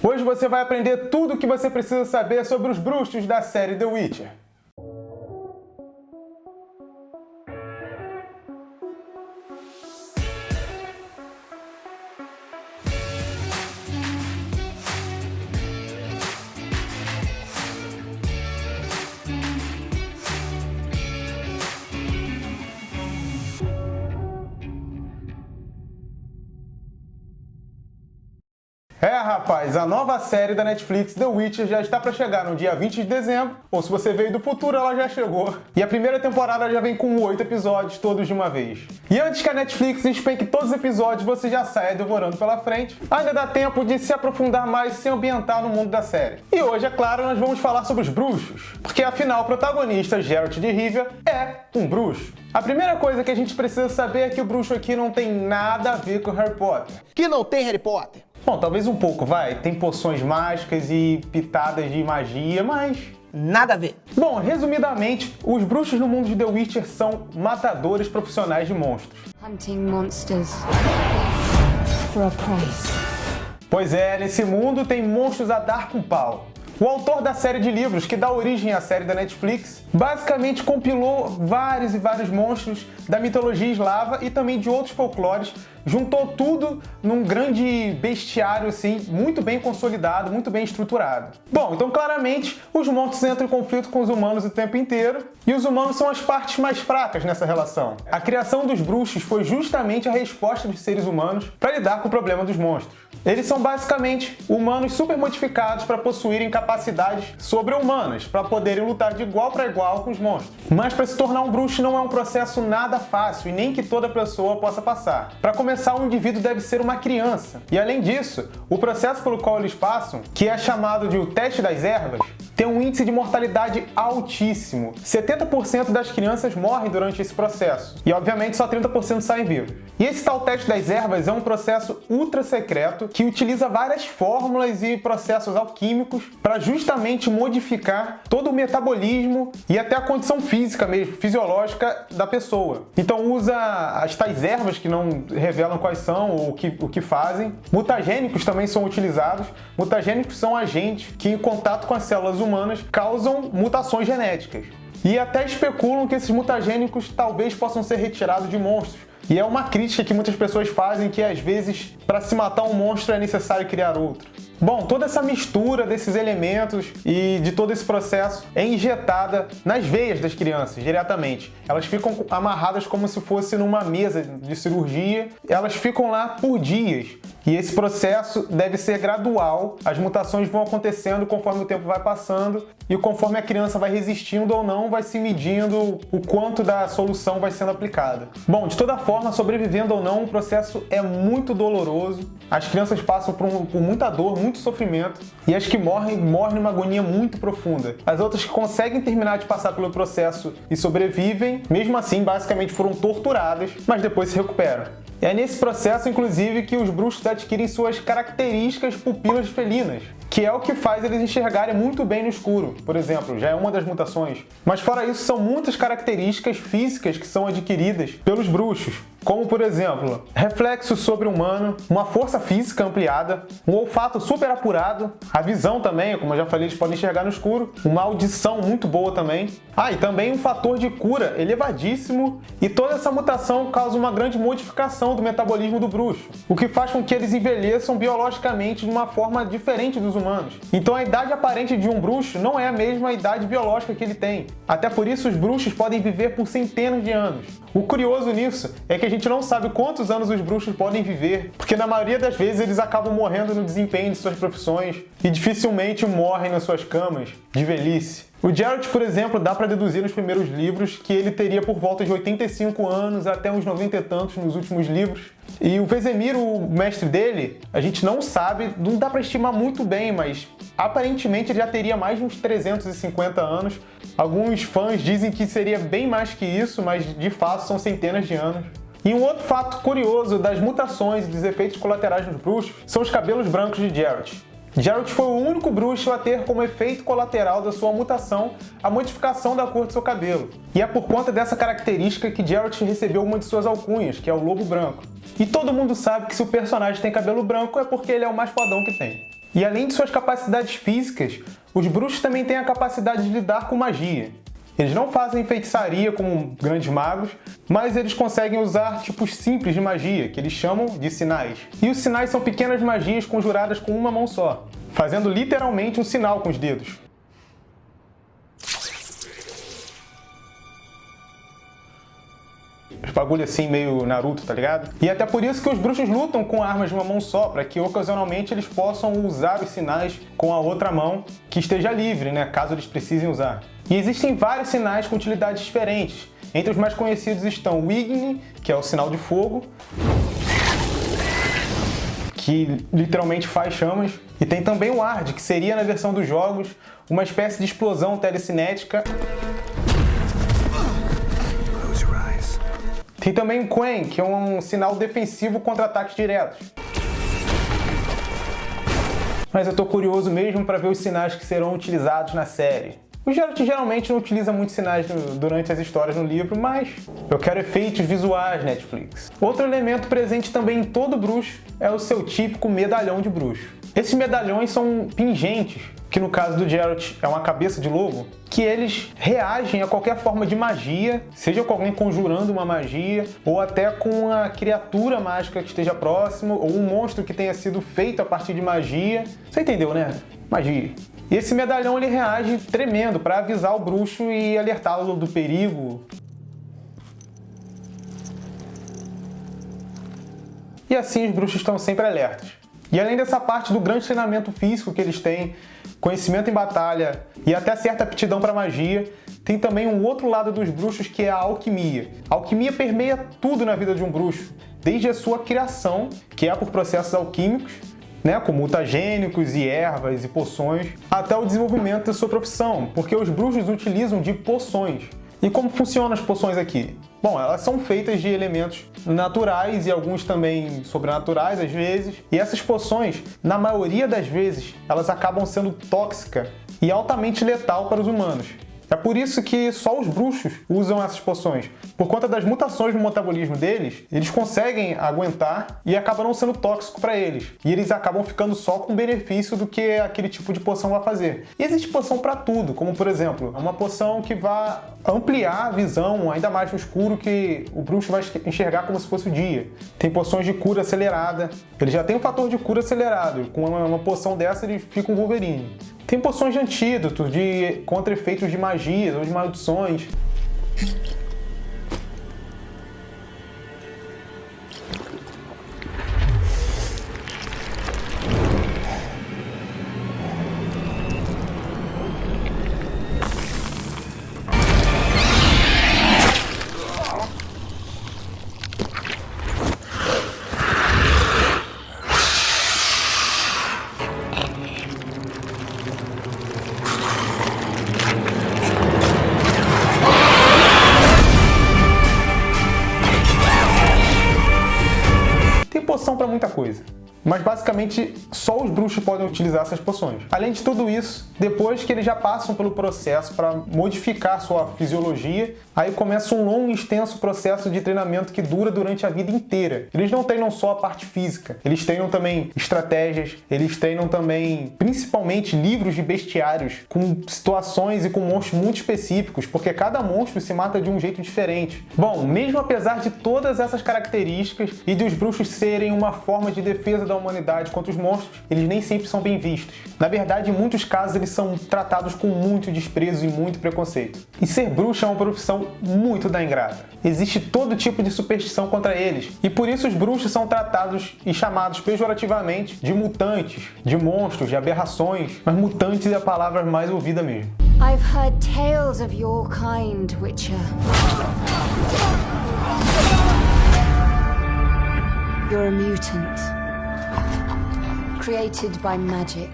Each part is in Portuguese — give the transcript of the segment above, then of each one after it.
Hoje você vai aprender tudo o que você precisa saber sobre os bruxos da série The Witcher. Rapaz, a nova série da Netflix, The Witcher, já está para chegar no dia 20 de dezembro, ou se você veio do futuro, ela já chegou. E a primeira temporada já vem com 8 episódios, todos de uma vez. E antes que a Netflix despenque todos os episódios e você já saia devorando pela frente, ainda dá tempo de se aprofundar mais e se ambientar no mundo da série. E hoje, é claro, nós vamos falar sobre os bruxos, porque afinal o protagonista, Geralt de Rivia, é um bruxo. A primeira coisa que a gente precisa saber é que o bruxo aqui não tem nada a ver com Harry Potter. Que não tem Harry Potter? Bom, talvez um pouco, vai. Tem poções mágicas e pitadas de magia, mas nada a ver. Bom, resumidamente, os bruxos no mundo de The Witcher são matadores profissionais de monstros. Hunting monsters for a price. Pois é, nesse mundo tem monstros a dar com pau. O autor da série de livros que dá origem à série da Netflix basicamente compilou vários e vários monstros da mitologia eslava e também de outros folclores, juntou tudo num grande bestiário assim, muito bem consolidado, muito bem estruturado. Bom, então claramente os monstros entram em conflito com os humanos o tempo inteiro e os humanos são as partes mais fracas nessa relação. A criação dos bruxos foi justamente a resposta dos seres humanos para lidar com o problema dos monstros. Eles são basicamente humanos super modificados para possuírem capacidades sobre-humanas, para poderem lutar de igual para igual com os monstros. Mas para se tornar um bruxo não é um processo nada fácil e nem que toda pessoa possa passar. Para começar, um indivíduo deve ser uma criança. E além disso, o processo pelo qual eles passam, que é chamado de o teste das ervas, tem um índice de mortalidade altíssimo. 70% das crianças morrem durante esse processo. E obviamente só 30% saem vivos. E esse tal teste das ervas é um processo ultra secreto que utiliza várias fórmulas e processos alquímicos para justamente modificar todo o metabolismo e até a condição física mesmo, fisiológica da pessoa. Então usa as tais ervas que não revelam quais são ou o que fazem. Mutagênicos também são utilizados. Mutagênicos são agentes que, em contato com as células humanas, causam mutações genéticas. E até especulam que esses mutagênicos talvez possam ser retirados de monstros. E é uma crítica que muitas pessoas fazem que, às vezes, para se matar um monstro é necessário criar outro. Bom, toda essa mistura desses elementos e de todo esse processo é injetada nas veias das crianças, diretamente. Elas ficam amarradas como se fosse numa mesa de cirurgia. Elas ficam lá por dias. E esse processo deve ser gradual. As mutações vão acontecendo conforme o tempo vai passando e conforme a criança vai resistindo ou não, vai se medindo o quanto da solução vai sendo aplicada. Bom, de toda forma, sobrevivendo ou não, o processo é muito doloroso. As crianças passam por muita dor, muito sofrimento, e as que morrem numa agonia muito profunda. As outras que conseguem terminar de passar pelo processo e sobrevivem, mesmo assim, basicamente foram torturadas, mas depois se recuperam. É nesse processo, inclusive, que os bruxos adquirem suas características pupilas felinas, que é o que faz eles enxergarem muito bem no escuro, por exemplo, já é uma das mutações. Mas fora isso, são muitas características físicas que são adquiridas pelos bruxos, como por exemplo, reflexo sobre-humano, uma força física ampliada, um olfato super apurado, a visão também, como eu já falei, eles podem enxergar no escuro, uma audição muito boa também. E também um fator de cura elevadíssimo, e toda essa mutação causa uma grande modificação do metabolismo do bruxo, o que faz com que eles envelheçam biologicamente de uma forma diferente dos humanos. Então a idade aparente de um bruxo não é a mesma idade biológica que ele tem. Até por isso os bruxos podem viver por centenas de anos. O curioso nisso é que a gente não sabe quantos anos os bruxos podem viver, porque na maioria das vezes eles acabam morrendo no desempenho de suas profissões e dificilmente morrem nas suas camas de velhice. O Geralt, por exemplo, dá para deduzir nos primeiros livros que ele teria por volta de 85 anos até uns 90 e tantos nos últimos livros. E o Vesemir, o mestre dele, a gente não sabe, não dá para estimar muito bem, mas aparentemente ele já teria mais de uns 350 anos. Alguns fãs dizem que seria bem mais que isso, mas de fato são centenas de anos. E um outro fato curioso das mutações e dos efeitos colaterais nos bruxos são os cabelos brancos de Geralt. Geralt foi o único bruxo a ter como efeito colateral da sua mutação a modificação da cor do seu cabelo. E é por conta dessa característica que Geralt recebeu uma de suas alcunhas, que é o Lobo Branco. E todo mundo sabe que se o personagem tem cabelo branco é porque ele é o mais fodão que tem. E além de suas capacidades físicas, os bruxos também têm a capacidade de lidar com magia. Eles não fazem feitiçaria como grandes magos, mas eles conseguem usar tipos simples de magia, que eles chamam de sinais. E os sinais são pequenas magias conjuradas com uma mão só, fazendo literalmente um sinal com os dedos. Os bagulho assim meio Naruto, tá ligado? E até por isso que os bruxos lutam com armas de uma mão só, para que ocasionalmente eles possam usar os sinais com a outra mão que esteja livre, né, caso eles precisem usar. E existem vários sinais com utilidades diferentes. Entre os mais conhecidos estão o Igni, que é o sinal de fogo, que literalmente faz chamas, e tem também o Ard, que seria na versão dos jogos uma espécie de explosão telecinética. Tem também o Quen, que é um sinal defensivo contra ataques diretos. Mas eu tô curioso mesmo para ver os sinais que serão utilizados na série. O Geralt geralmente não utiliza muitos sinais durante as histórias no livro, mas eu quero efeitos visuais, Netflix. Outro elemento presente também em todo bruxo é o seu típico medalhão de bruxo. Esses medalhões são pingentes, que no caso do Geralt é uma cabeça de lobo, que eles reagem a qualquer forma de magia, seja com alguém conjurando uma magia, ou até com uma criatura mágica que esteja próximo, ou um monstro que tenha sido feito a partir de magia. Você entendeu, né? Magia. E esse medalhão ele reage tremendo para avisar o bruxo e alertá-lo do perigo. E assim os bruxos estão sempre alertas. E além dessa parte do grande treinamento físico que eles têm, conhecimento em batalha e até certa aptidão para magia, tem também um outro lado dos bruxos que é a alquimia. A alquimia permeia tudo na vida de um bruxo, desde a sua criação, que é por processos alquímicos, né, como mutagênicos e ervas e poções, até o desenvolvimento da sua profissão, porque os bruxos utilizam de poções. E como funcionam as poções aqui? Bom, elas são feitas de elementos naturais e alguns também sobrenaturais às vezes. E essas poções, na maioria das vezes, elas acabam sendo tóxicas e altamente letal para os humanos. É por isso que só os bruxos usam essas poções. Por conta das mutações no metabolismo deles, eles conseguem aguentar e acaba não sendo tóxico para eles. E eles acabam ficando só com benefício do que aquele tipo de poção vai fazer. E existe poção para tudo, como por exemplo, uma poção que vai ampliar a visão ainda mais no escuro, que o bruxo vai enxergar como se fosse o dia. Tem poções de cura acelerada. Ele já tem um fator de cura acelerado. Com uma poção dessa ele fica um Wolverine. Tem poções de antídoto, de contra-efeitos de magias ou de maldições. Poção para muita coisa, mas basicamente só os bruxos podem utilizar essas poções. Além de tudo isso, depois que eles já passam pelo processo para modificar sua fisiologia, aí começa um longo e extenso processo de treinamento que dura durante a vida inteira. Eles não treinam só a parte física, eles treinam também estratégias, eles treinam também principalmente livros de bestiários com situações e com monstros muito específicos, porque cada monstro se mata de um jeito diferente. Bom, mesmo apesar de todas essas características e de os bruxos serem uma forma de defesa da humanidade contra os monstros, eles nem sempre são bem vistos. Na verdade, em muitos casos eles são tratados com muito desprezo e muito preconceito. E ser bruxo é uma profissão muito da ingrata. Existe todo tipo de superstição contra eles, e por isso os bruxos são tratados e chamados pejorativamente de mutantes, de monstros, de aberrações, mas mutantes é a palavra mais ouvida mesmo. I've heard tales of your kind, Witcher. You're a mutant, created by magic.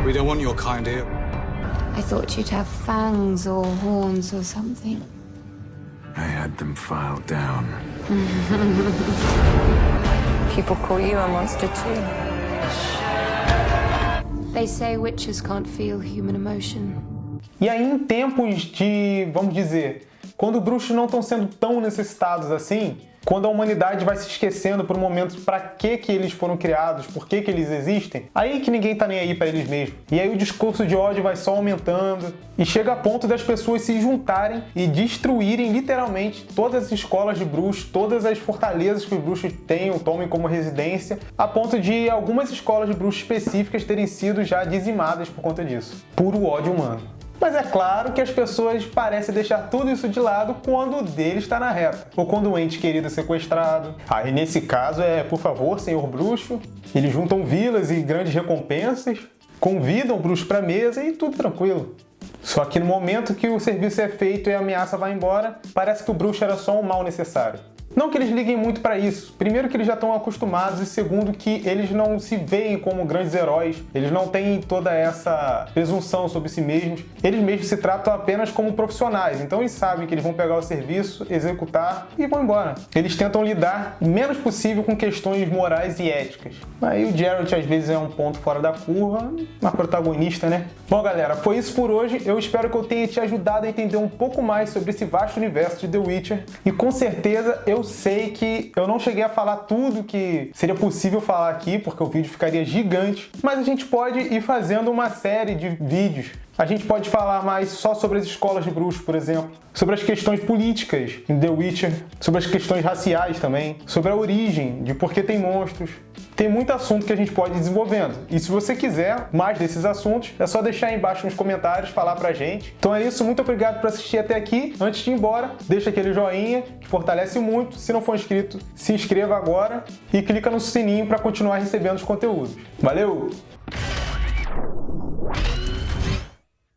We don't want your kind here. I thought you'd have fangs or horns or something. I had them filed down. People call you a monster too. They say witches can't feel human emotion. E aí, em tempos de, vamos dizer, quando bruxos não estão sendo tão necessitados assim, quando a humanidade vai se esquecendo por um momento para que eles foram criados, por que eles existem, aí que ninguém tá nem aí para eles mesmos. E aí o discurso de ódio vai só aumentando e chega a ponto das pessoas se juntarem e destruírem literalmente todas as escolas de bruxos, todas as fortalezas que os bruxos têm ou tomem como residência, a ponto de algumas escolas de bruxos específicas terem sido já dizimadas por conta disso. Puro ódio humano. Mas é claro que as pessoas parecem deixar tudo isso de lado quando o dele está na reta, ou quando um ente querido é sequestrado. Aí nesse caso por favor, senhor bruxo, eles juntam vilas e grandes recompensas, convidam o bruxo para a mesa e tudo tranquilo. Só que no momento que o serviço é feito e a ameaça vai embora, parece que o bruxo era só um mal necessário. Não que eles liguem muito para isso. Primeiro que eles já estão acostumados e segundo que eles não se veem como grandes heróis. Eles não têm toda essa presunção sobre si mesmos. Eles mesmos se tratam apenas como profissionais. Então eles sabem que eles vão pegar o serviço, executar e vão embora. Eles tentam lidar o menos possível com questões morais e éticas. Aí o Geralt às vezes é um ponto fora da curva, mas protagonista, né? Bom, galera, foi isso por hoje. Eu espero que eu tenha te ajudado a entender um pouco mais sobre esse vasto universo de The Witcher. E com certeza eu sei que eu não cheguei a falar tudo que seria possível falar aqui, porque o vídeo ficaria gigante, mas a gente pode ir fazendo uma série de vídeos. A gente pode falar mais só sobre as escolas de bruxos, por exemplo, sobre as questões políticas em The Witcher, sobre as questões raciais também, sobre a origem, de por que tem monstros. Tem muito assunto que a gente pode ir desenvolvendo. E se você quiser mais desses assuntos, é só deixar aí embaixo nos comentários, falar pra gente. Então é isso, muito obrigado por assistir até aqui. Antes de ir embora, deixa aquele joinha, que fortalece muito. Se não for inscrito, se inscreva agora e clica no sininho para continuar recebendo os conteúdos. Valeu!